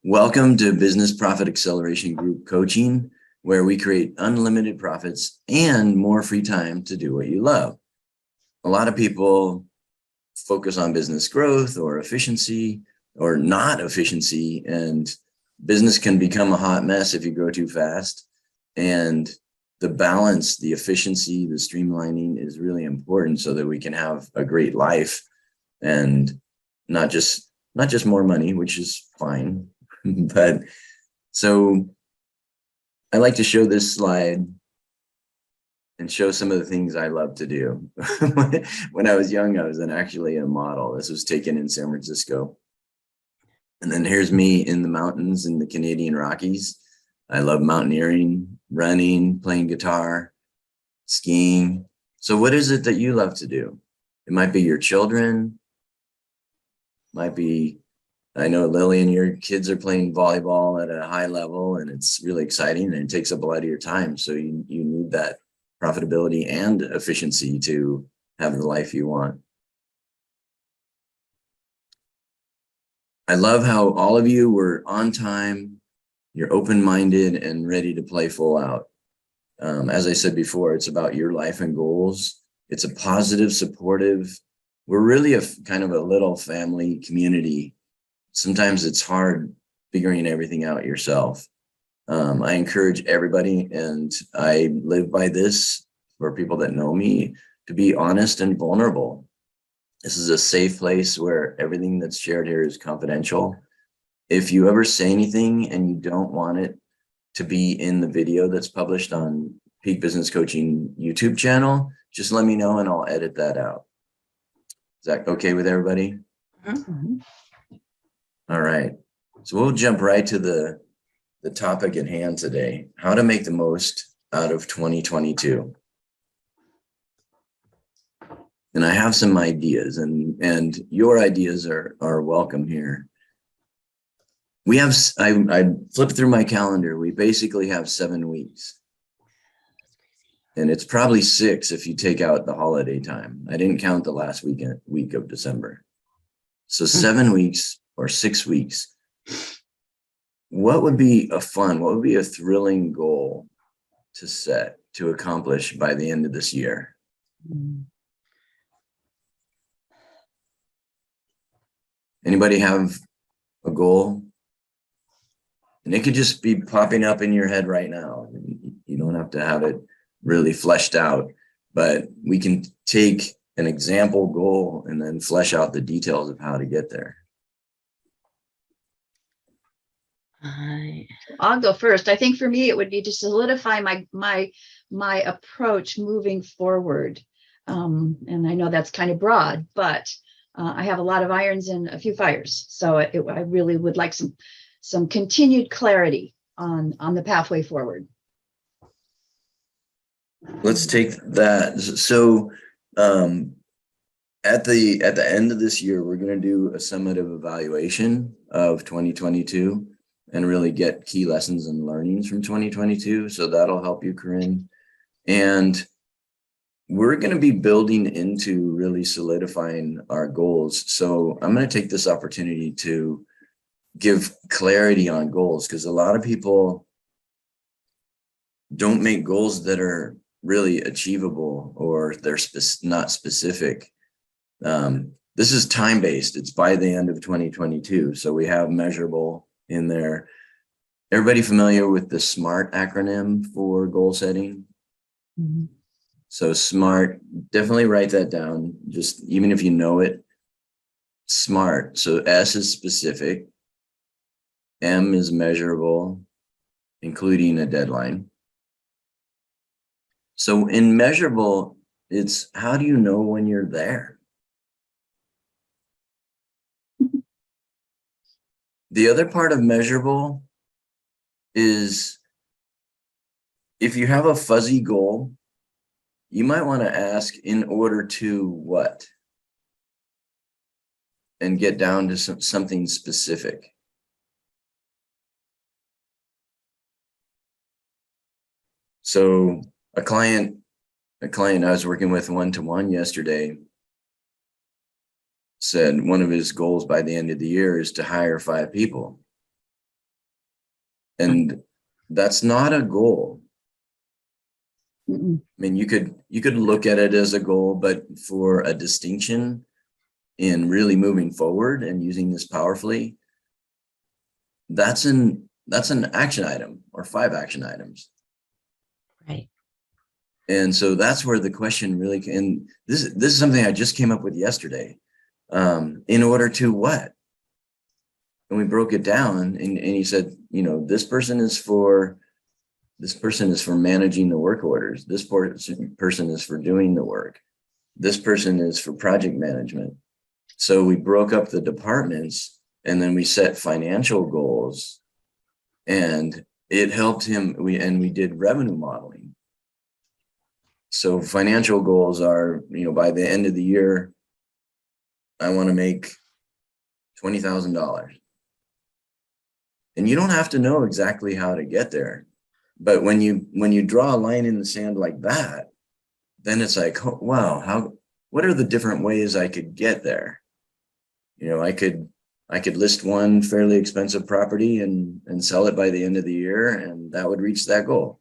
Welcome to Business Profit Acceleration Group Coaching, where we create unlimited profits and more free time to do what you love. A lot of people focus on business growth or efficiency or not efficiency, and business can become a hot mess if you go too fast. And the balance, the efficiency, the streamlining is really important so that we can have a great life and not just more money, which is fine. But so I like to show this slide and show some of the things I love to do. When I was young, I was actually a model. This was taken in San Francisco. And then here's me in the mountains in the Canadian Rockies. I love mountaineering, running, playing guitar, skiing. So what is it that you love to do? It might be your children, might be, I know Lillian, your kids are playing volleyball at a high level and it's really exciting and it takes up a lot of your time. So you need that profitability and efficiency to have the life you want. I love how all of you were on time, you're open-minded and ready to play full out. As I said before, it's about your life and goals. It's a positive, supportive, we're really a kind of a little family community. Sometimes it's hard figuring everything out yourself. I encourage everybody, and I live by this for people that know me, to be honest and vulnerable. This is a safe place where everything that's shared here is confidential. If you ever say anything and you don't want it to be in the video that's published on Peak Business Coaching YouTube channel, just let me know and I'll edit that out. Is that okay with everybody? Mm-hmm. All right, so we'll jump right to the topic at hand today, how to make the most out of 2022. And I have some ideas, and your ideas are welcome here. We have, I flipped through my calendar, we basically have 7 weeks. And it's probably 6 if you take out the holiday time. I didn't count the last week of December. So 7 weeks or 6 weeks. What would be what would be a thrilling goal to set, to accomplish by the end of this year? Anybody have a goal? And it could just be popping up in your head right now. You don't have to have it really fleshed out, but we can take an example goal and then flesh out the details of how to get there. I'll go first. I think for me, it would be to solidify my approach moving forward. And I know that's kind of broad, but I have a lot of irons and a few fires. So I really would like some continued clarity on the pathway forward. Let's take that. So at the end of this year, we're going to do a summative evaluation of 2022 and really get key lessons and learnings from 2022. So that'll help you, Corinne. And we're going to be building into really solidifying our goals. So I'm going to take this opportunity to give clarity on goals, because a lot of people don't make goals that are really achievable, or they're not specific. This is time-based. It's by the end of 2022. So we have measurable in there. Everybody familiar with the S.M.A.R.T acronym for goal setting? Mm-hmm. So S.M.A.R.T, definitely write that down. Just even if you know it, S.M.A.R.T. So S is specific. M is measurable, including a deadline. So in measurable, it's how do you know when you're there? The other part of measurable is if you have a fuzzy goal, you might want to ask in order to what? And get down to something specific. So a client I was working with one-to-one yesterday said one of his goals by the end of the year is to hire 5 people. And that's not a goal. Mm-mm. I mean, you could look at it as a goal, but for a distinction in really moving forward and using this powerfully, that's an action item or 5 action items. Right. And so that's where the question really can, this is something I just came up with yesterday. In order to what? And we broke it down, and he said, you know, this person is for managing the work orders. This person is for doing the work. This person is for project management. So we broke up the departments, and then we set financial goals, and it helped him. We did revenue modeling. So financial goals are, you know, by the end of the year, I want to make $20,000. And you don't have to know exactly how to get there. But when you draw a line in the sand like that, then it's like, oh, wow, what are the different ways I could get there? You know, I could list one fairly expensive property and sell it by the end of the year, and that would reach that goal.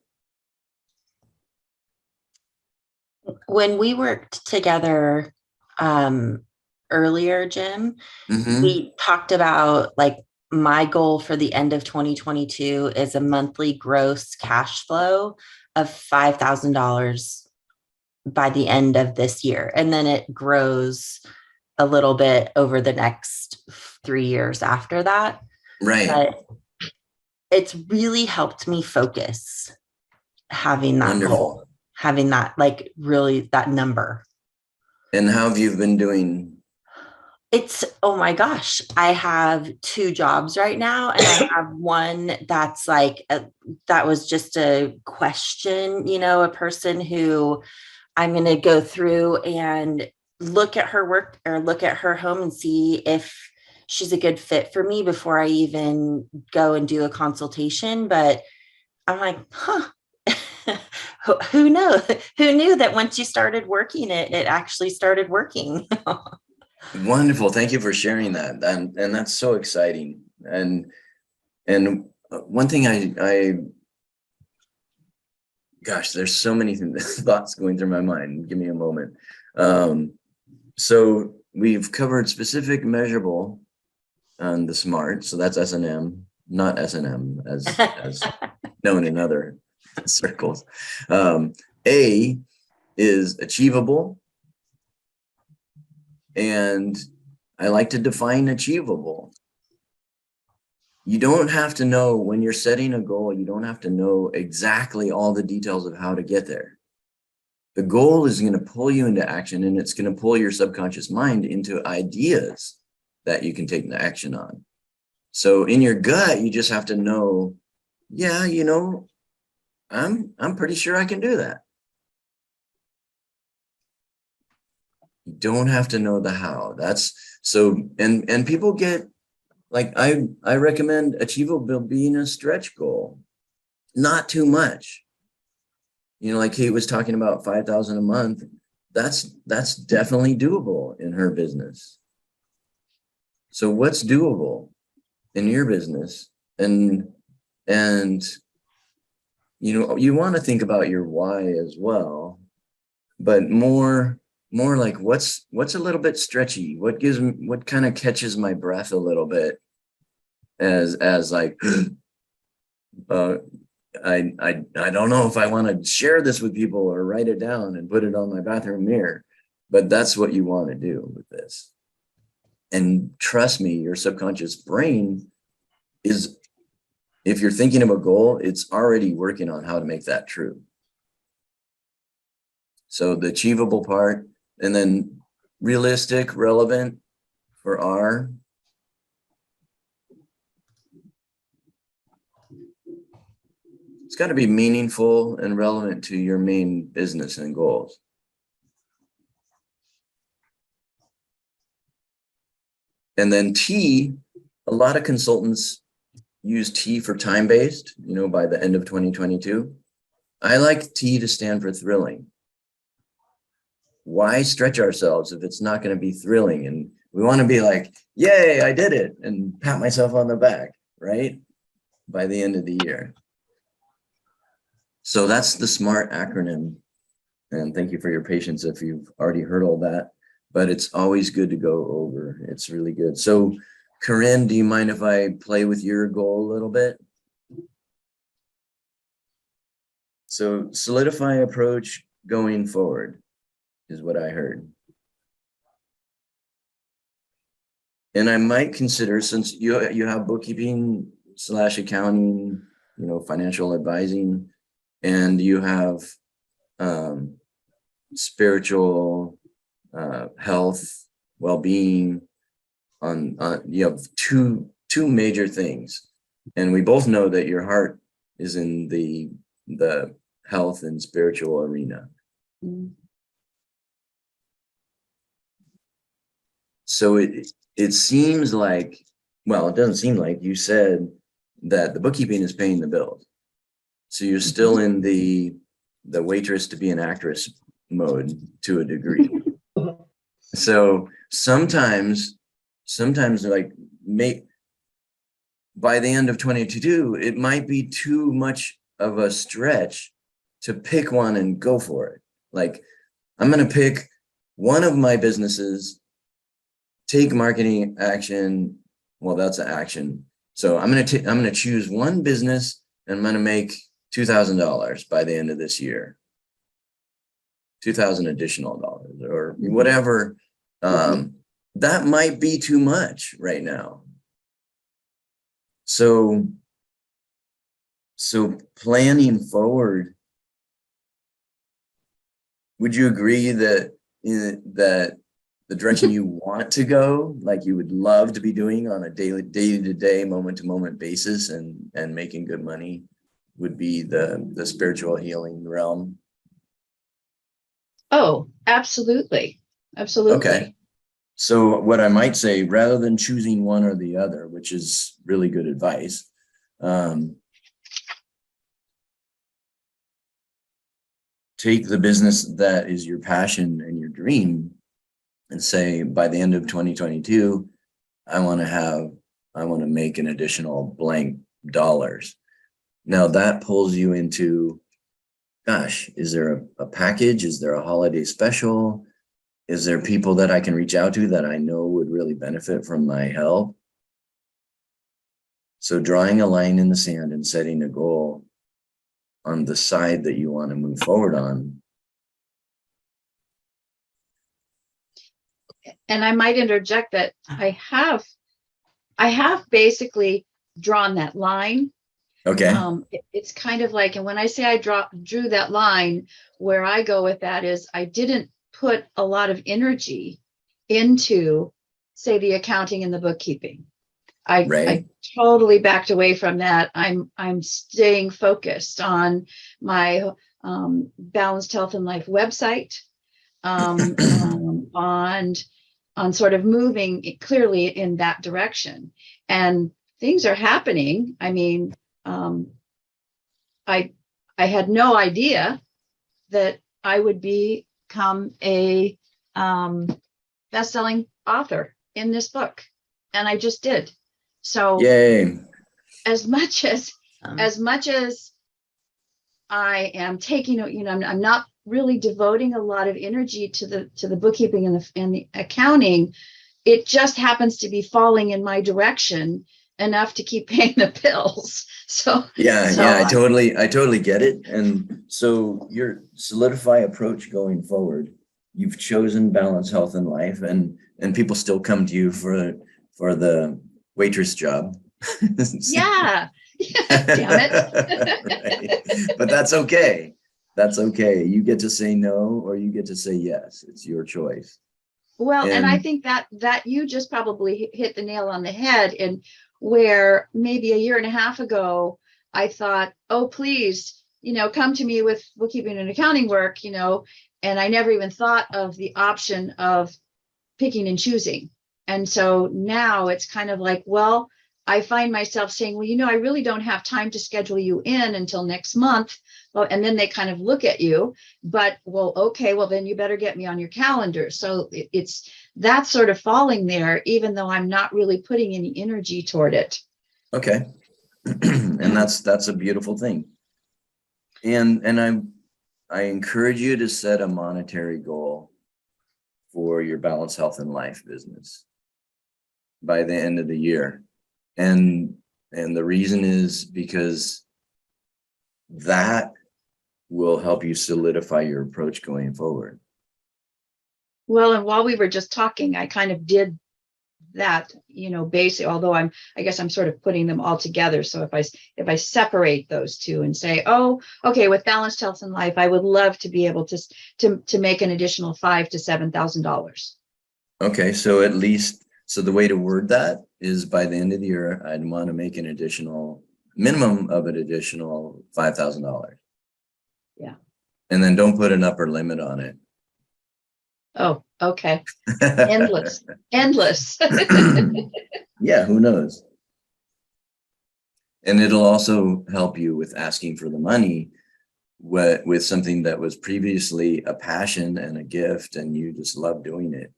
When we worked together earlier, Jim, we talked about, like, my goal for the end of 2022 is a monthly gross cash flow of $5,000 by the end of this year. And then it grows a little bit over the next 3 years after that. Right. But it's really helped me focus having that Wonderful goal, having that, like, really that number. And how have you been doing? It's, oh my gosh, I have 2 jobs right now, and I have one that's like, that was just a question, you know, a person who I'm going to go through and look at her work or look at her home and see if she's a good fit for me before I even go and do a consultation. But I'm like, who knew that once you started working it actually started working. Wonderful. Thank you for sharing that. And that's so exciting. And one thing gosh, there's so many thoughts going through my mind. Give me a moment. So we've covered specific, measurable, and the SMART. So that's S&M, not S&M as known in other circles. A is achievable. And I like to define achievable. You don't have to know, when you're setting a goal, you don't have to know exactly all the details of how to get there. The goal is going to pull you into action, and it's going to pull your subconscious mind into ideas that you can take the action on. So in your gut, you just have to know, yeah, you know, I'm pretty sure I can do that. You don't have to know the how. That's so, and people get, like, I recommend achievable being a stretch goal, not too much. You know, like Kate was talking about 5,000 a month. That's definitely doable in her business. So what's doable in your business? And you know, you want to think about your why as well, but more like what's a little bit stretchy, what kind of catches my breath a little bit, as like I don't know if I want to share this with people or write it down and put it on my bathroom mirror, but that's what you want to do with this. And trust me, your subconscious brain is, if you're thinking of a goal, it's already working on how to make that true. So the achievable part, and then realistic, relevant for R. It's got to be meaningful and relevant to your main business and goals. And then T, a lot of consultants use T for time-based, you know, by the end of 2022. I like T to stand for thrilling. Why stretch ourselves if it's not going to be thrilling? And we want to be like, yay, I did it, and pat myself on the back, right? by the end of the year. So that's the SMART acronym. And thank you for your patience if you've already heard all that, but it's always good to go over. It's really good. So Corinne, do you mind if I play with your goal a little bit? So solidify approach going forward is what I heard. And I might consider, since you have bookkeeping / accounting, financial advising, and you have spiritual health, well-being, you have two major things, and we both know that your heart is in the health and spiritual arena. Mm. So it seems like, well, it doesn't seem like, you said that the bookkeeping is paying the bills. So you're still in the waitress to be an actress mode to a degree. So sometimes like by the end of 2022, it might be too much of a stretch to pick one and go for it. Like, I'm going to pick one of my businesses, take marketing action. Well, that's an action. So I'm going to choose one business, and I'm going to make $2,000 by the end of this year. 2,000 additional dollars or whatever. That might be too much right now. So planning forward, would you agree that that the direction you want to go, like you would love to be doing on a day-to-day, moment-to-moment basis and making good money, would be the spiritual healing realm? Oh, absolutely. Absolutely. Okay. So what I might say, rather than choosing one or the other, which is really good advice, take the business that is your passion and your dream and say, by the end of 2022, I want to make an additional blank dollars. Now that pulls you into, gosh, is there a package? Is there a holiday special? Is there people that I can reach out to that I know would really benefit from my help? So drawing a line in the sand and setting a goal on the side that you want to move forward on. And I might interject that I have basically drawn that line. Okay. It's kind of like, and when I say I drew that line, where I go with that is I didn't put a lot of energy into, say, the accounting and the bookkeeping. I totally backed away from that. I'm staying focused on my Balanced Health and Life website, on sort of moving clearly in that direction. And things are happening. I mean, I had no idea that I would become a best-selling author in this book, and I just did. So, yay! As much as I am taking, I'm not really devoting a lot of energy to the bookkeeping and the accounting. It just happens to be falling in my direction enough to keep paying the bills. So I totally get it. And so your solidify approach going forward, you've chosen Balanced Health and Life, and people still come to you for the waitress job. Yeah. Damn it. Right. But that's okay. That's okay. You get to say no, or you get to say yes. It's your choice. Well, and I think that you just probably hit the nail on the head. And where maybe a year and a half ago, I thought, oh, please, come to me with bookkeeping and accounting work, and I never even thought of the option of picking and choosing. And so now it's kind of like, well, I find myself saying, well, I really don't have time to schedule you in until next month. Well, and then they kind of look at you, but well, okay, well, then you better get me on your calendar. So it's that sort of falling there, even though I'm not really putting any energy toward it. Okay. And that's a beautiful thing. And I encourage you to set a monetary goal for your balanced health and life business by the end of the year. And the reason is because that will help you solidify your approach going forward. Well, and while we were just talking, I kind of did that, basic, although I guess I'm sort of putting them all together. So if I separate those two and say, oh, okay, with balanced health and life, I would love to be able to make an additional $5,000 to $7,000. Okay, so at least, so the way to word that is by the end of the year, I'd want to make an additional minimum of an additional $5,000. Yeah. And then don't put an upper limit on it. Oh, okay. Endless. Yeah, who knows? And it'll also help you with asking for the money with something that was previously a passion and a gift, and you just love doing it.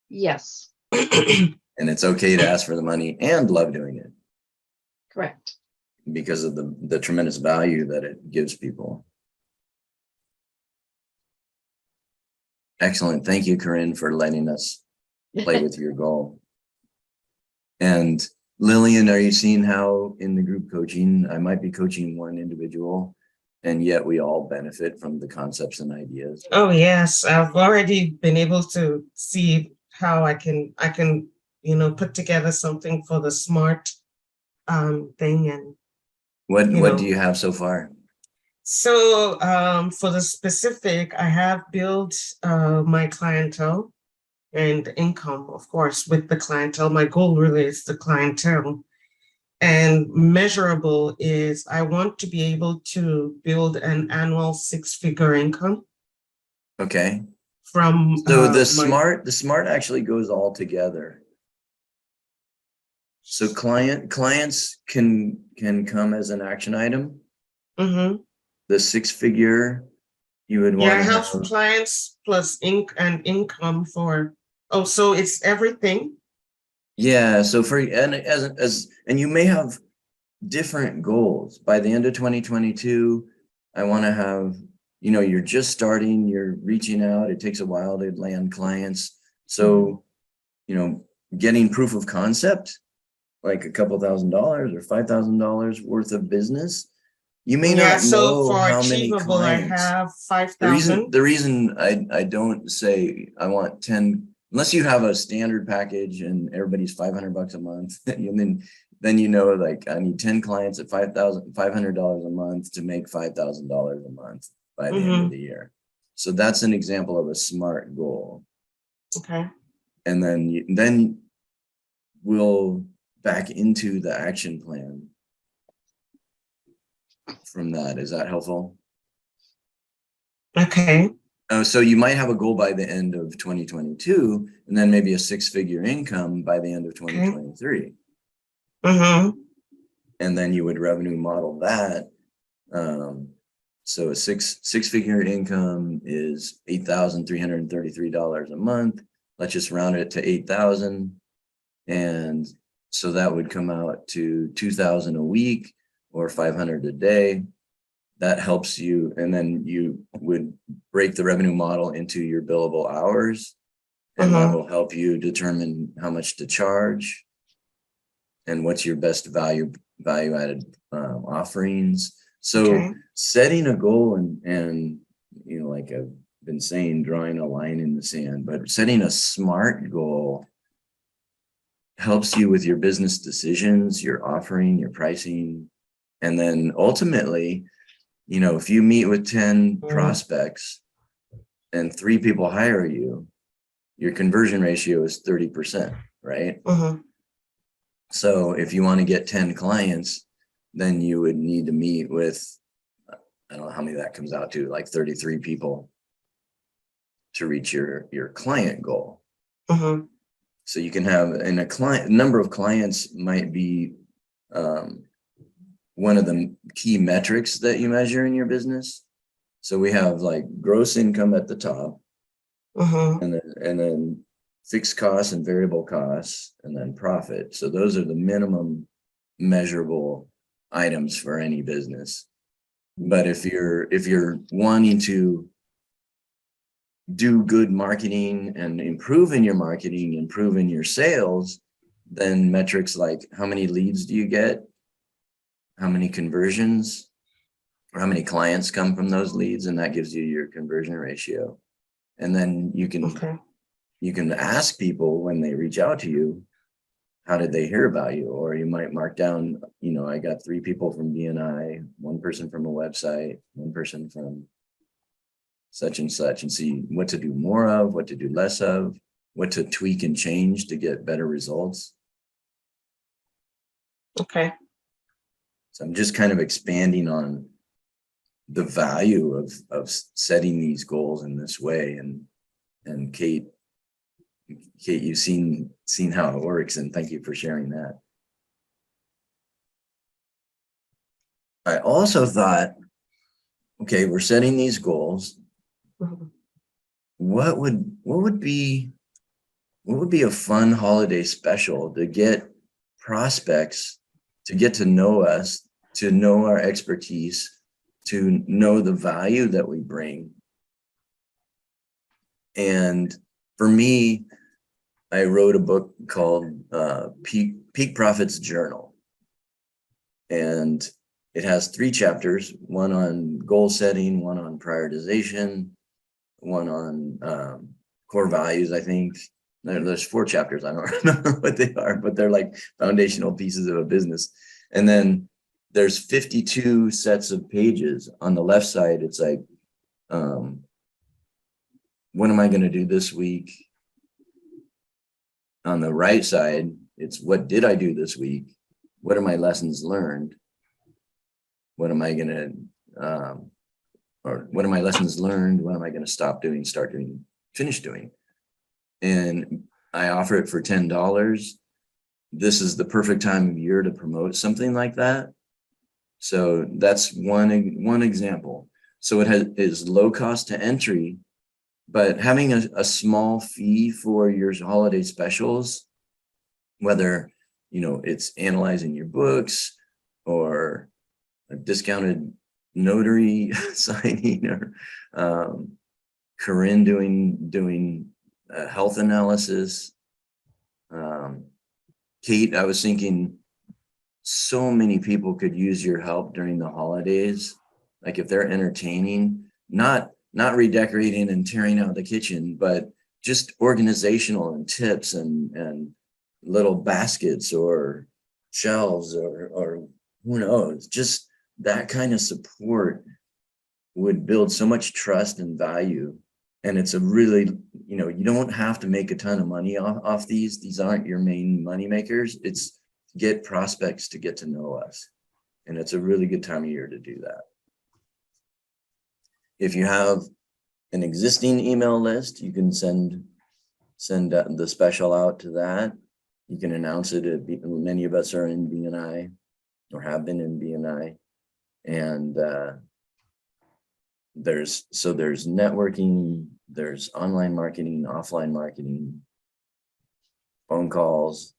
Yes. And it's okay to ask for the money and love doing it. Correct. Because of the tremendous value that it gives people. Excellent. Thank you, Corinne, for letting us play with your goal. And Lillian, are you seeing how in the group coaching, I might be coaching one individual, and yet we all benefit from the concepts and ideas? Oh, yes. I've already been able to see how I can, put together something for the SMART thing. And what do you have so far? So for the specific, I have built my clientele and income, of course, with the clientele. My goal really is the clientele. And measurable is I want to be able to build an annual 6-figure income. Okay. From so the SMART actually goes all together. So clients can come as an action item. Mm-hmm. The 6-figure, you would want to have clients plus income for. Oh, so it's everything. Yeah. So and you may have different goals. By the end of 2022, I want to have, you're just starting, you're reaching out. It takes a while to land clients. So, getting proof of concept, like a couple $1,000s or $5,000 worth of business. You may not know how many clients. I have 5,000. The reason I don't say I want 10, unless you have a standard package and everybody's $500 a month, and then like I need 10 clients at $500 a month to make $5,000 a month by the end of the year. So that's an example of a SMART goal. Okay. And then we'll back into the action plan. From that, is that helpful? Okay. So you might have a goal by the end of 2022, and then maybe a 6-figure income by the end of 2023. Mm-hmm. And then you would revenue model that. So a six-figure income is $8,333 a month. Let's just round it to 8,000, and so that would come out to 2,000 a week. Or 500 a day. That helps you, and then you would break the revenue model into your billable hours, and that will help you determine how much to charge and what's your best value added offerings. So setting a goal and like I've been saying, drawing a line in the sand, but setting a SMART goal helps you with your business decisions, your offering, your pricing. And then ultimately, if you meet with 10 prospects and 3 people hire you, your conversion ratio is 30%, right? So if you want to get 10 clients, then you would need to meet with, I don't know how many that comes out to, like 33 people to reach your client goal. So you can have, and a number of clients might be, one of the key metrics that you measure in your business. So we have like gross income at the top, and then fixed costs and variable costs, and then profit. So those are the minimum measurable items for any business. But if you're wanting to do good marketing and improve in your marketing, improve in your sales, then metrics like how many leads do you get, how many conversions, or how many clients come from those leads, and that gives you your conversion ratio. And then you can ask people when they reach out to you, how did they hear about you? Or you might mark down, I got 3 people from BNI, 1 person from a website, 1 person from such and such, and see what to do more of, what to do less of, what to tweak and change to get better results. Okay. So I'm just kind of expanding on the value of setting these goals in this way. And Kate, you've seen how it works, and thank you for sharing that. I also thought, okay, we're setting these goals. What would be a fun holiday special to get prospects to get to know us, to know our expertise, to know the value that we bring? And for me, I wrote a book called Peak Profits Journal. And it has 3 chapters, one on goal setting, one on prioritization, one on core values, I think. There's 4 chapters. I don't remember what they are, but they're like foundational pieces of a business. And then there's 52 sets of pages. On the left side, it's like, what am I going to do this week? On the right side, it's what did I do this week? What are my lessons learned? What am I going to, or what are my lessons learned? What am I going to stop doing, start doing, finish doing? And I offer it for $10. This is the perfect time of year to promote something like that. So that's one example. So it is low cost to entry, but having a small fee for your holiday specials, whether it's analyzing your books or a discounted notary signing, or Corinne doing health analysis. Kate, I was thinking so many people could use your help during the holidays. Like if they're entertaining, not redecorating and tearing out the kitchen, but just organizational and tips and little baskets or shelves or who knows, just that kind of support would build so much trust and value. And it's a really, you don't have to make a ton of money off these. These aren't your main money makers. It's get prospects to get to know us. And it's a really good time of year to do that. If you have an existing email list, you can send the special out to that. You can announce it. Many of us are in BNI or have been in BNI. And there's networking, there's online marketing, offline marketing, phone calls.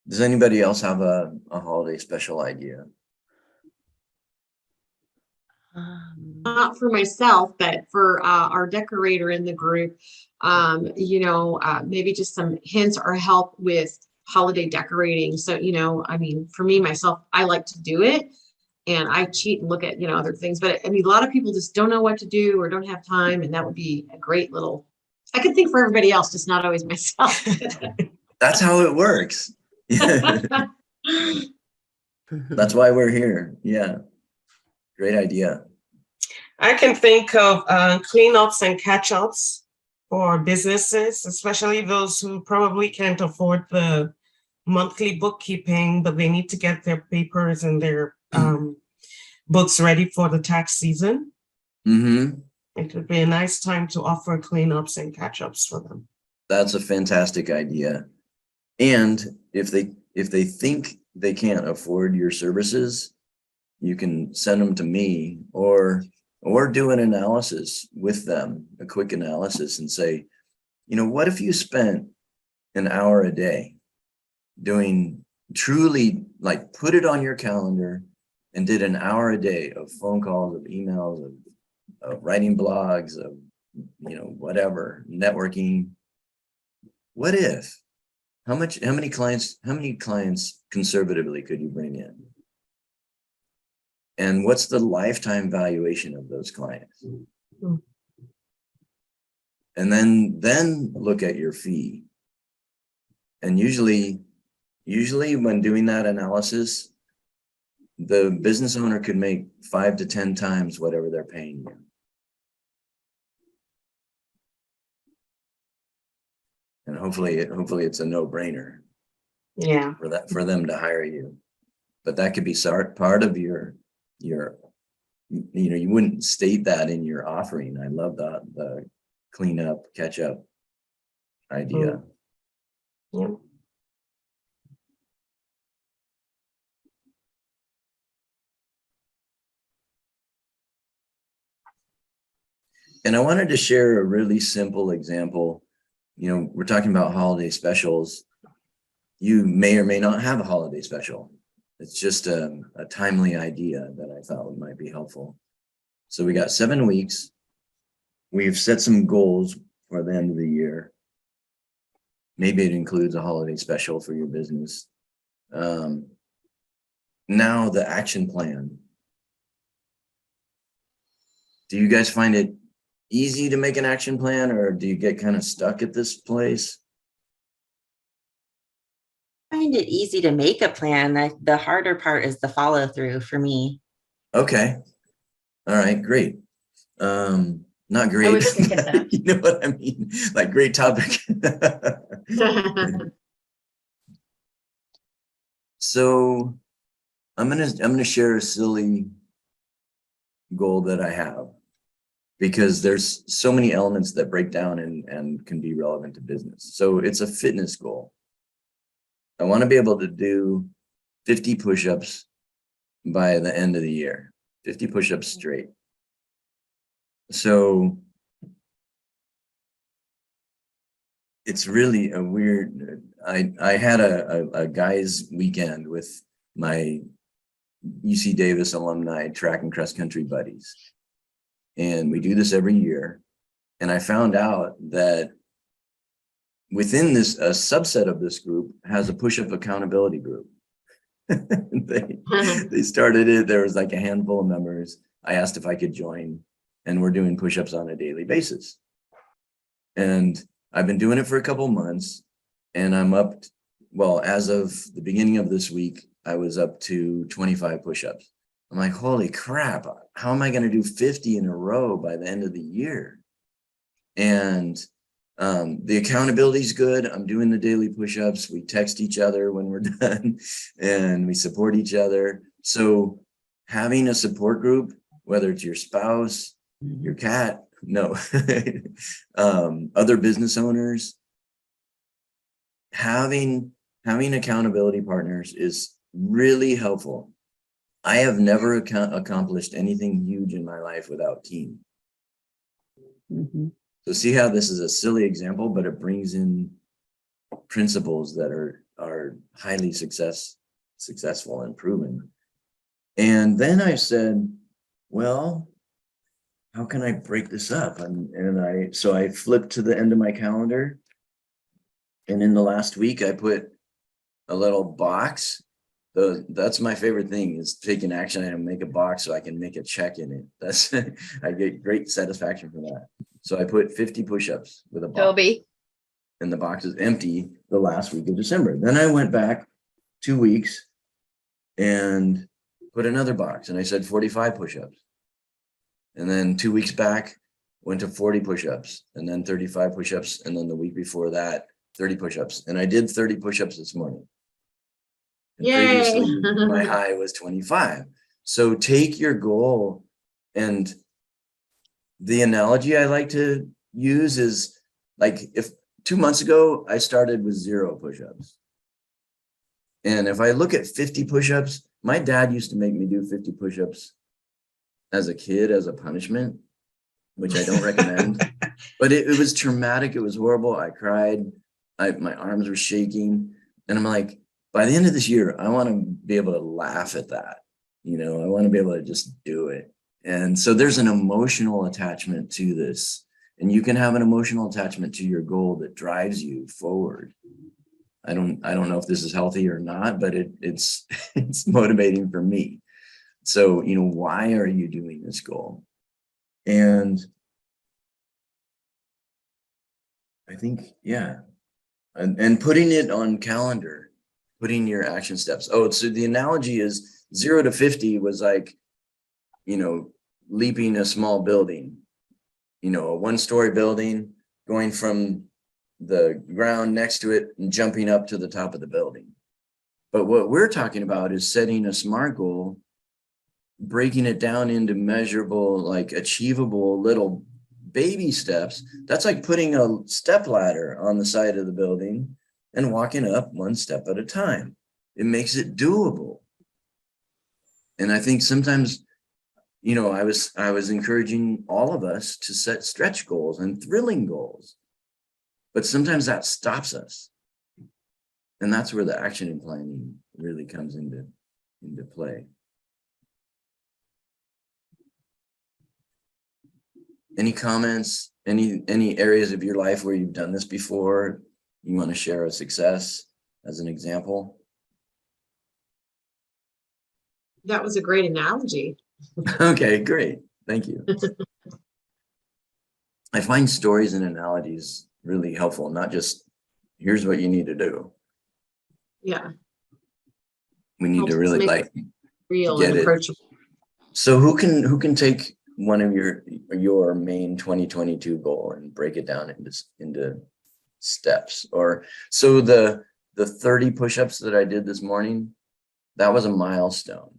Does anybody else have a holiday special idea? Not for myself, but for our decorator in the group, maybe just some hints or help with holiday decorating. So, for me, myself, I like to do it. And I cheat and look at, other things. But a lot of people just don't know what to do or don't have time. And that would be a great little, I could think for everybody else, just not always myself. That's how it works. That's why we're here. Yeah. Great idea. I can think of cleanups and catch-ups for businesses, especially those who probably can't afford the monthly bookkeeping, but they need to get their papers and their books ready for the tax season. Mm-hmm. It would be a nice time to offer cleanups and catch-ups for them. That's a fantastic idea. And if they think they can't afford your services, you can send them to me or do an analysis with them, a quick analysis, and say, what if you spent an hour a day doing truly like put it on your calendar and did an hour a day of phone calls, of emails, of writing blogs, of, whatever, networking. What if? How many clients conservatively could you bring in? And what's the lifetime valuation of those clients? And then look at your fee. And usually when doing that analysis, the business owner could make 5 to 10 times whatever they're paying you. And hopefully it's a no-brainer Yeah. for them to hire you. But that could be part of your, you wouldn't state that in your offering. I love the clean up, catch up idea. Yeah. And I wanted to share a really simple example. We're talking about holiday specials. You may or may not have a holiday special. It's just a timely idea that I thought might be helpful. So we got 7 weeks. We've set some goals for the end of the year. Maybe it includes a holiday special for your business. Now the action plan. Do you guys find it easy to make an action plan, or do you get kind of stuck at this place? I find it easy to make a plan. The harder part is the follow through for me. Okay. All right, great. Not great. I was thinking that. You know what I mean? Like, great topic. So I'm gonna share a silly goal that I have, because there's so many elements that break down and can be relevant to business. So it's a fitness goal. I want to be able to do 50 push-ups by the end of the year, 50 push-ups straight. So it's really a weird, I had a guys weekend with my UC Davis alumni track and cross country buddies. And we do this every year. And I found out that within this, a subset of this group has a push-up accountability group. They started it. There was like a handful of members. I asked if I could join, and we're doing push-ups on a daily basis. And I've been doing it for a couple months, and I'm up, well, as of the beginning of this week, I was up to 25 push-ups. I'm like, holy crap, how am I going to do 50 in a row by the end of the year? And the accountability is good. I'm doing the daily push-ups. We text each other when we're done, and we support each other. So having a support group, whether it's your spouse, your cat, no, other business owners, having accountability partners is really helpful. I have never accomplished anything huge in my life without team. So see how this is a silly example, but it brings in principles that are highly successful and proven. And then I said, well, how can I break this up? So I flipped to the end of my calendar. And in the last week, I put a little box. That's my favorite thing, is taking action and make a box so I can make a check in it. I get great satisfaction from that. So I put 50 push-ups with a box. Toby. And the box is empty the last week of December. Then I went back 2 weeks and put another box, and I said 45 push-ups. And then 2 weeks back, went to 40 push-ups, and then 35 push-ups. And then the week before that, 30 push-ups. And I did 30 push-ups this morning. And previously, my high was 25. So take your goal, and the analogy I like to use is, like, if 2 months ago, I started with 0 push-ups. And if I look at 50 push-ups, my dad used to make me do 50 push-ups as a kid as a punishment, which I don't recommend. But it was traumatic. It was horrible. I cried. My arms were shaking. And I'm like, by the end of this year, I want to be able to laugh at that. I want to be able to just do it. And so there's an emotional attachment to this, and you can have an emotional attachment to your goal that drives you forward. I don't know if this is healthy or not, but it's motivating for me. So, why are you doing this goal? And I think, yeah. And putting it on calendar, putting your action steps. Oh, so the analogy is 0 to 50 was like, leaping a small building, a 1-story building, going from the ground next to it and jumping up to the top of the building. But what we're talking about is setting a SMART goal, breaking it down into measurable, like achievable little baby steps. That's like putting a stepladder on the side of the building and walking up one step at a time. It makes it doable. And I think sometimes, I was encouraging all of us to set stretch goals and thrilling goals, but sometimes that stops us. And that's where the action and planning really comes into play. Any comments, any areas of your life where you've done this before? You want to share a success as an example? That was a great analogy. Okay, great. Thank you. I find stories and analogies really helpful, not just here's what you need to do. Yeah. We need to really Make it real get and it. approachable. So who can take one of your main 2022 goal and break it down into steps? Or so the 30 push-ups that I did this morning, that was a milestone.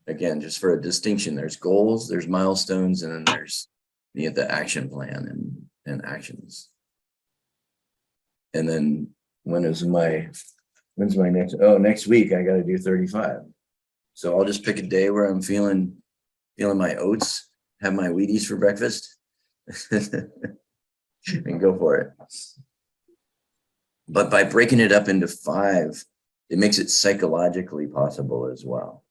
Again, just for a distinction, there's goals, there's milestones, and then there's the action plan and actions. And then when's my next week? I got to do 35. So I'll just pick a day where I'm feeling my oats, have my Wheaties for breakfast, and go for it. But by breaking it up into 5, it makes it psychologically possible as well.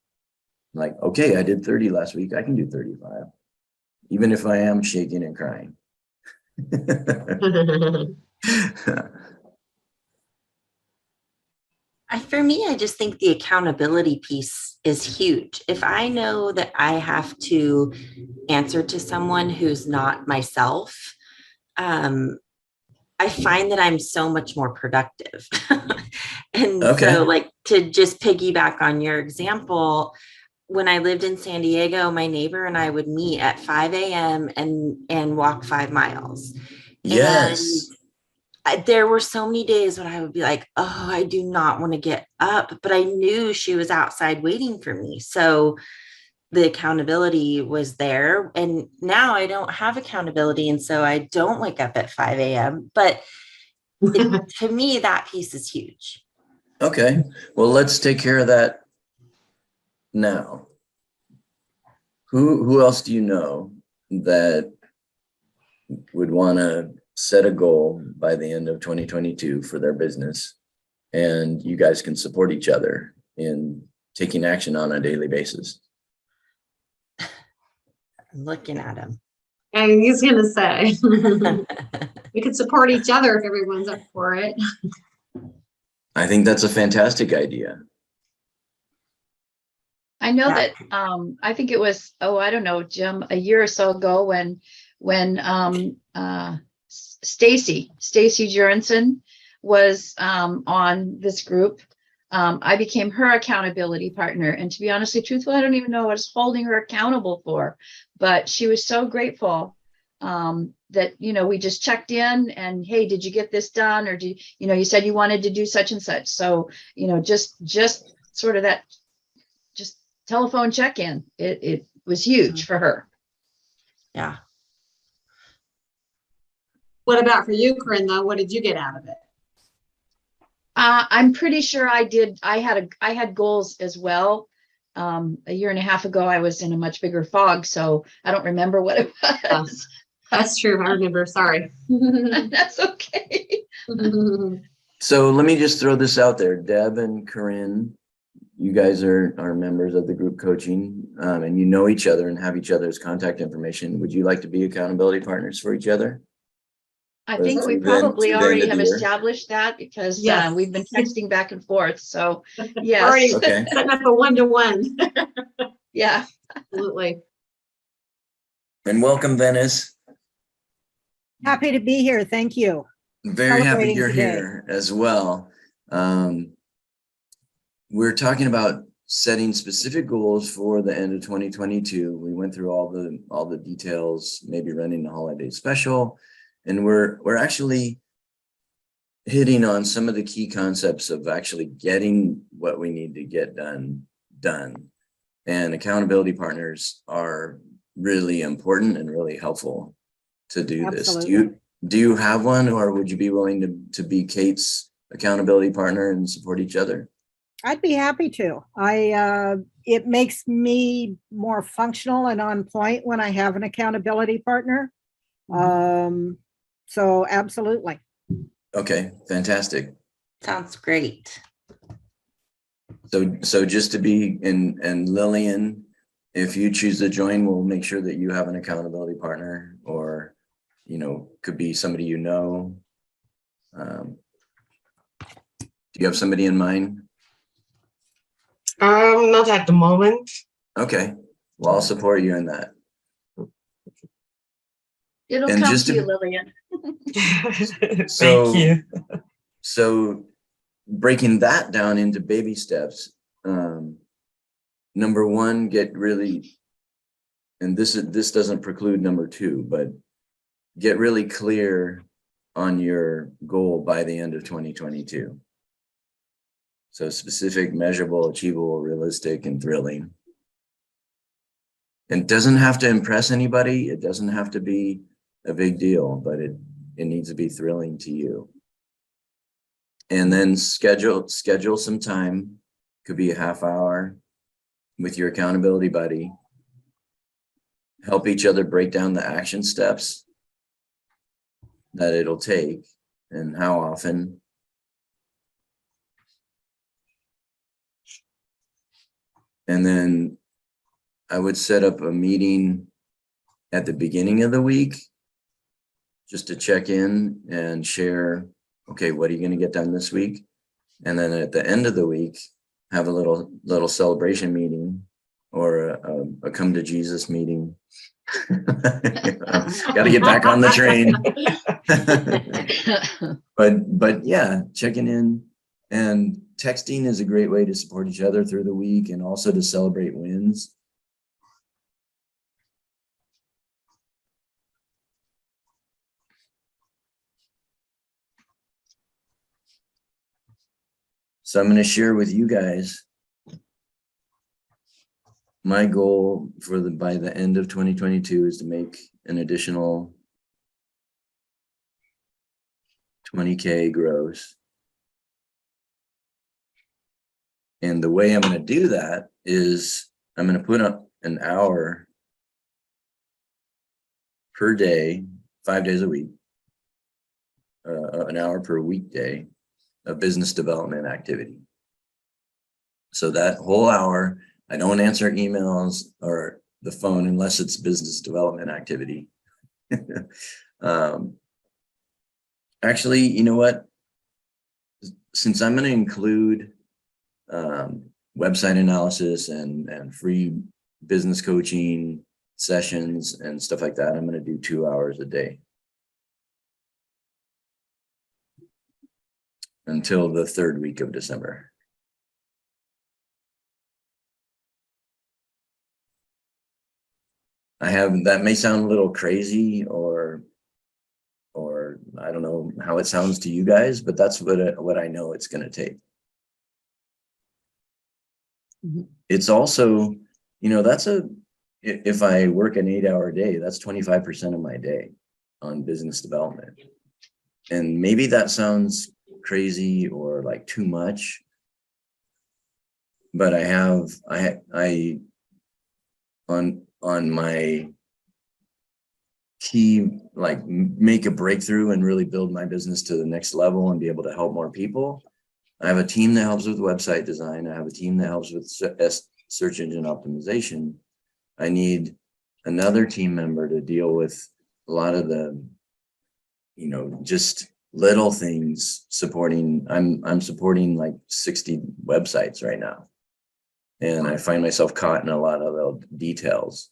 Like, okay, I did 30 last week. I can do 35, even if I am shaking and crying. For me, I just think the accountability piece is huge. If I know that I have to answer to someone who's not myself, I find that I'm so much more productive. And Okay. so, like, to just piggyback on your example, when I lived in San Diego, my neighbor and I would meet at 5 a.m. and walk 5 miles. Yes. And there were so many days when I would be like, oh, I do not want to get up, but I knew she was outside waiting for me. So the accountability was there. And now I don't have accountability. And so I don't wake up at 5 a.m. But to me, that piece is huge. Okay. Well, let's take care of that now. Who else do you know that would want to set a goal by the end of 2022 for their business, and you guys can support each other in taking action on a daily basis? I'm looking at him. And he's going to say, we could support each other if everyone's up for it. I think that's a fantastic idea. I know that I think it was, I don't know, Jim, a year or so ago when Stacy Jurensen was on this group. I became her accountability partner. And to be honestly truthful, I don't even know what I was holding her accountable for, but she was so grateful that, we just checked in and, hey, did you get this done? Or you said you wanted to do such and such. So, just sort of that, just telephone check-in. It was huge for her. Yeah. What about for you, Corinne, though? What did you get out of it? I'm pretty sure I did. I had goals as well. A year and a half ago, I was in a much bigger fog, so I don't remember what it was. That's true. I remember. Sorry. That's okay. So let me just throw this out there. Deb and Corinne, you guys are members of the group coaching, and you know each other and have each other's contact information. Would you like to be accountability partners for each other? I Or think we through the end- probably through the end already of have the year? established that because Yes. we've been texting back and forth. So Already yes, Okay. setting up a one-to-one. yeah. Absolutely. And welcome, Venice. Happy to be here. Thank you. Very happy Celebrating you're today. here as well. We're talking about setting specific goals for the end of 2022. We went through all the details, maybe running the holiday special, and we're actually hitting on some of the key concepts of actually getting what we need to get done. And accountability partners are really important and really helpful to do this. Absolutely. Do you have one, or would you be willing to be Kate's accountability partner and support each other? I'd be happy to. It makes me more functional and on point when I have an accountability partner. So absolutely. Okay, fantastic. Sounds great. So just to be, and Lillian, if you choose to join, we'll make sure that you have an accountability partner, or, could be somebody you know. Do you have somebody in mind? Not at the moment. Okay, well, I'll support you in that. It'll And come just to you, to- Lillian. So- Thank you. So breaking that down into baby steps, number one, get really, and this doesn't preclude number two, but get really clear on your goal by the end of 2022. So specific, measurable, achievable, realistic, and thrilling. And it doesn't have to impress anybody. It doesn't have to be a big deal, but it needs to be thrilling to you. And then schedule some time, could be a half hour, with your accountability buddy. Help each other break down the action steps that it'll take and how often. And then I would set up a meeting at the beginning of the week just to check in and share, okay, what are you going to get done this week? And then at the end of the week, have a little celebration meeting, or a come to Jesus meeting. Got to get back on the train. But yeah, checking in, and texting is a great way to support each other through the week and also to celebrate wins. So I'm going to share with you guys my goal by the end of 2022 is to make an additional 20K gross. And the way I'm going to do that is I'm going to put up an hour per day, 5 days a week, an hour per weekday of business development activity. So that whole hour, I don't answer emails or the phone unless it's business development activity. Actually, you know what? Since I'm going to include website analysis and free business coaching sessions and stuff like that, I'm going to do 2 hours a day until the third week of December. That may sound a little crazy, or I don't know how it sounds to you guys, but that's what I know it's going to take. It's also, if I work an 8-hour day, that's 25% of my day on business development. And maybe that sounds crazy or like too much, but I on my like make a breakthrough and really build my business to the next level and be able to help more people, I have a team that helps with website design. I have a team that helps with search engine optimization. I need another team member to deal with a lot of the, just little things supporting. I'm supporting like 60 websites right now. And I find myself caught in a lot of the details.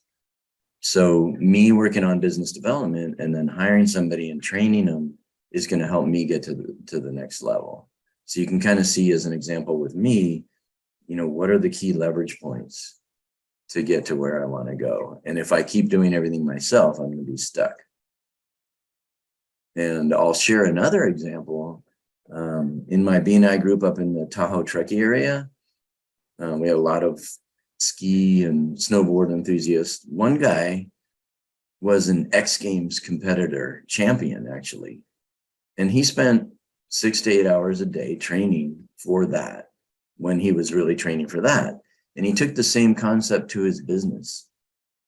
So me working on business development and then hiring somebody and training them is going to help me get to the next level. So you can kind of see, as an example with me, what are the key leverage points to get to where I want to go? And if I keep doing everything myself, I'm going to be stuck. And I'll share another example. In my BNI group up in the Tahoe Truckee area, we have a lot of ski and snowboard enthusiasts. One guy was an X Games competitor, champion actually. And he spent 6 to 8 hours a day training for that when he was really training for that. And he took the same concept to his business.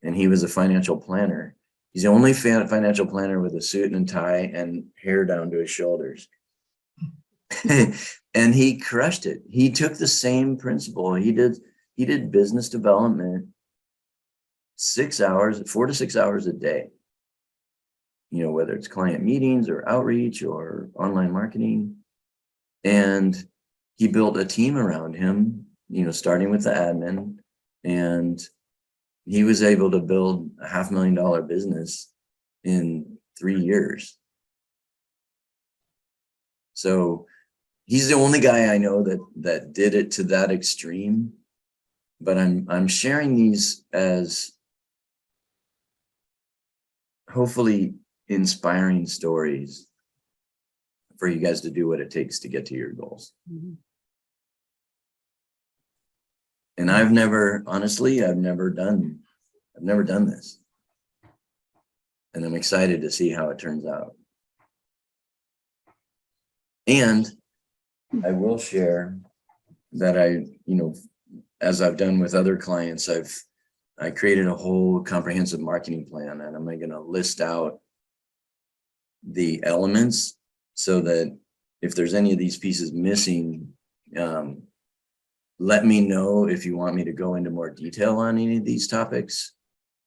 And he was a financial planner. He's the only financial planner with a suit and tie and hair down to his shoulders. And he crushed it. He took the same principle. He did business development 4 to 6 hours a day. Whether it's client meetings or outreach or online marketing. And he built a team around him, starting with the admin. And he was able to build a $500,000 business in 3 years. So he's the only guy I know that did it to that extreme. But I'm sharing these as hopefully inspiring stories for you guys to do what it takes to get to your goals. Mm-hmm. And I've never done this. And I'm excited to see how it turns out. And I will share that as I've done with other clients, I created a whole comprehensive marketing plan, and I'm going to list out the elements so that if there's any of these pieces missing, let me know if you want me to go into more detail on any of these topics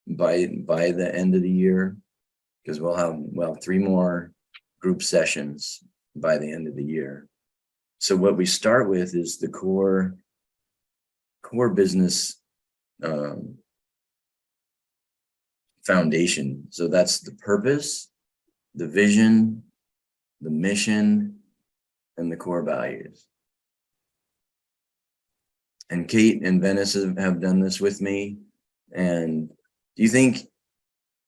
by the end of the year, because we'll have 3 more group sessions by the end of the year. So what we start with is the core business foundation. So that's the purpose, the vision, the mission, and the core values. And Kate and Venice have done this with me. And do you think,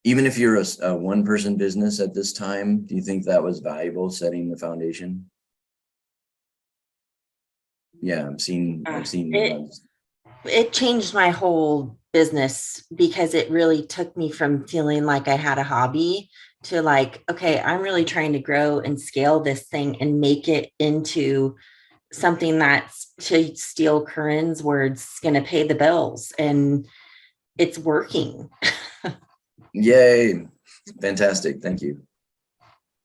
even if you're a one-person business at this time, do you think that was valuable, setting the foundation? Yeah, I've seen it changed my whole business, because it really took me from feeling like I had a hobby to like, okay, I'm really trying to grow and scale this thing and make it into something that's, to steal Corinne's words, going to pay the bills, and it's working. Yay. Fantastic. Thank you.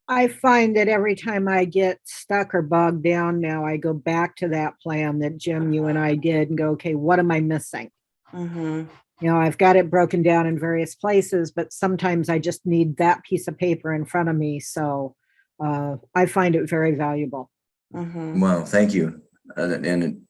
I find that every time I get stuck or bogged down now, I go back to that plan that Jim, you and I did, and go, okay, what am I missing? Mm-hmm. I've got it broken down in various places, but sometimes I just need that piece of paper in front of me. So I find it very valuable. Mm-hmm. Wow, thank you. And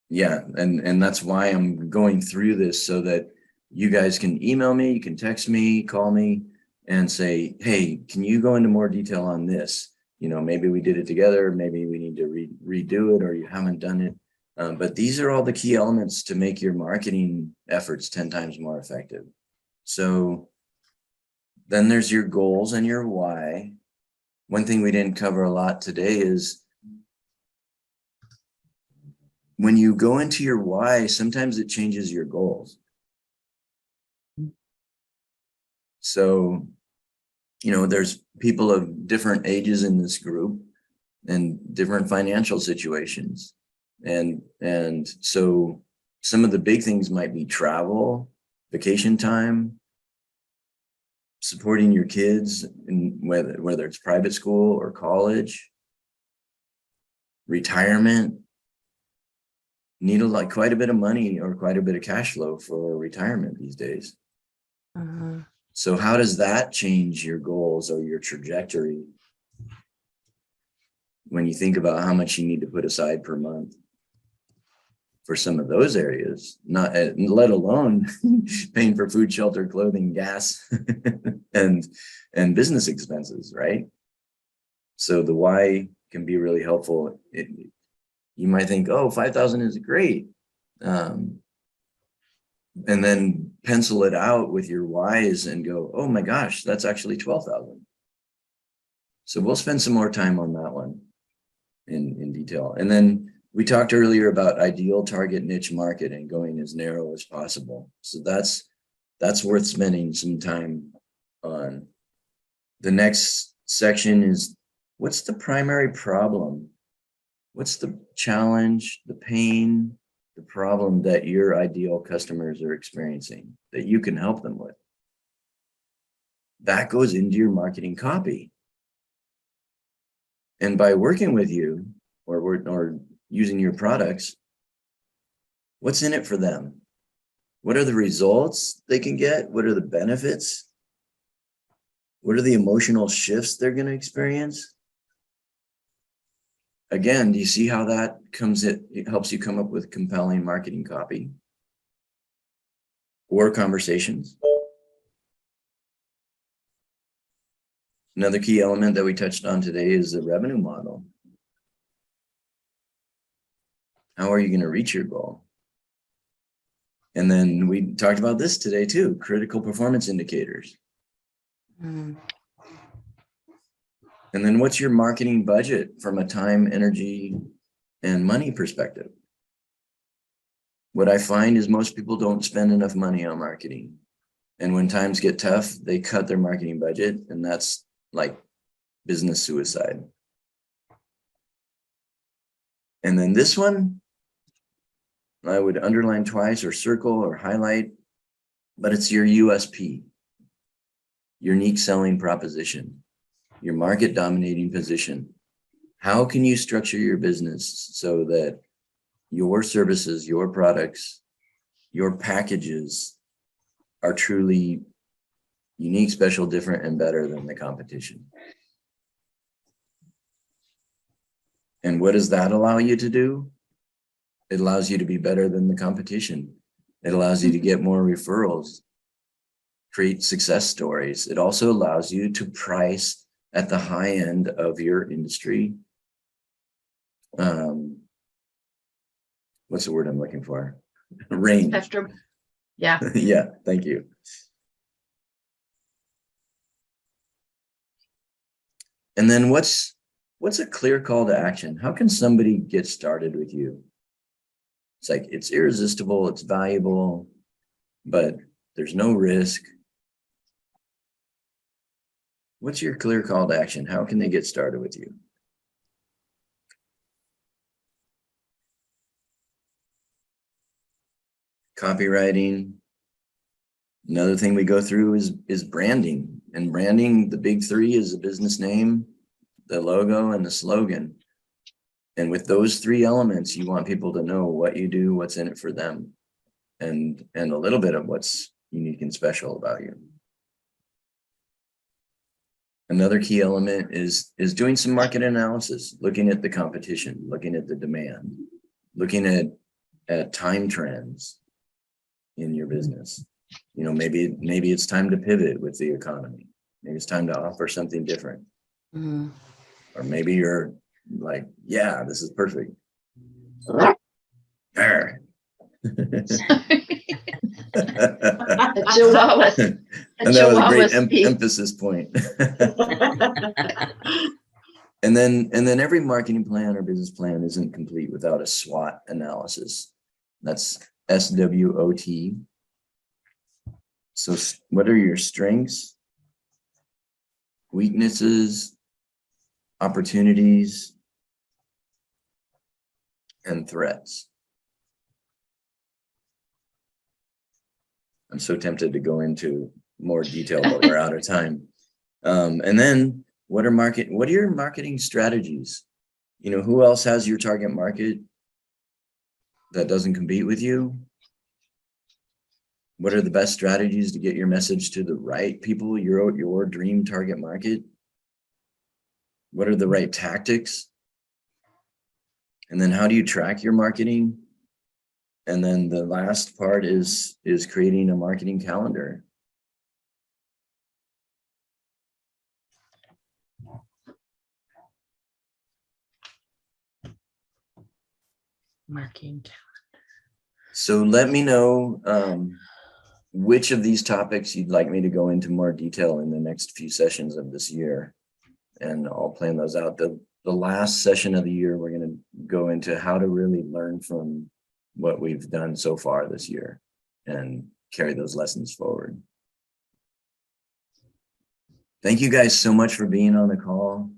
that's why I'm going through this, so that you guys can email me, you can text me, call me, and say, hey, can you go into more detail on this? Maybe we did it together, maybe we need to redo it, or you haven't done it. But these are all the key elements to make your marketing efforts 10 times more effective. So then there's your goals and your why. One thing we didn't cover a lot today is when you go into your why, sometimes it changes your goals. So, there's people of different ages in this group and different financial situations. And so some of the big things might be travel, vacation time, supporting your kids in whether it's private school or college, retirement. Need quite a bit of money or quite a bit of cash flow for retirement these days. So how does that change your goals or your trajectory when you think about how much you need to put aside per month for some of those areas, not let alone paying for food, shelter, clothing, gas, and business expenses, right? So the why can be really helpful. You might think, oh, 5,000 is great. And then pencil it out with your whys and go, oh my gosh, that's actually 12,000. So we'll spend some more time on that one in detail. And then we talked earlier about ideal target niche market and going as narrow as possible. So that's worth spending some time on. The next section is, what's the primary problem? What's the challenge, the pain, the problem that your ideal customers are experiencing that you can help them with? That goes into your marketing copy. And by working with you or using your products, what's in it for them? What are the results they can get? What are the benefits? What are the emotional shifts they're going to experience? Again, do you see how that it helps you come up with compelling marketing copy or conversations? Another key element that we touched on today is the revenue model. How are you going to reach your goal? And then we talked about this today too, critical performance indicators. And then what's your marketing budget from a time, energy, and money perspective? What I find is most people don't spend enough money on marketing. And when times get tough, they cut their marketing budget, and that's like business suicide. And then this one, I would underline twice or circle or highlight, but it's your USP, unique selling proposition, your market dominating position. How can you structure your business so that your services, your products, your packages are truly unique, special, different, and better than the competition? And what does that allow you to do? It allows you to be better than the competition. It allows you to get more referrals, create success stories. It also allows you to price at the high end of your industry. What's the word I'm looking for? Range. Spectrum. Yeah. Yeah, thank you. And then what's a clear call to action? How can somebody get started with you? It's like, it's irresistible, it's valuable, but there's no risk. What's your clear call to action? How can they get started with you? Copywriting. Another thing we go through is branding. And branding, the big three is the business name, the logo, and the slogan. And with those three elements, you want people to know what you do, what's in it for them, and a little bit of what's unique and special about you. Another key element is doing some market analysis, looking at the competition, looking at the demand, looking at time trends in your business. You know, maybe it's time to pivot with the economy. Maybe it's time to offer something different. Or maybe you're like, yeah, this is perfect. There. A chihuahua. And that was a great emphasis point. And then every marketing plan or business plan isn't complete without a SWOT analysis. That's SWOT. So what are your strengths, weaknesses, opportunities, and threats? I'm so tempted to go into more detail, but we're out of time. And then what are your marketing strategies? You know, who else has your target market that doesn't compete with you? What are the best strategies to get your message to the right people, your dream target market? What are the right tactics? And then how do you track your marketing? And then the last part is creating a marketing calendar. Marketing. So let me know which of these topics you'd like me to go into more detail in the next few sessions of this year. And I'll plan those out. The last session of the year, we're going to go into how to really learn from what we've done so far this year and carry those lessons forward. Thank you guys so much for being on the call.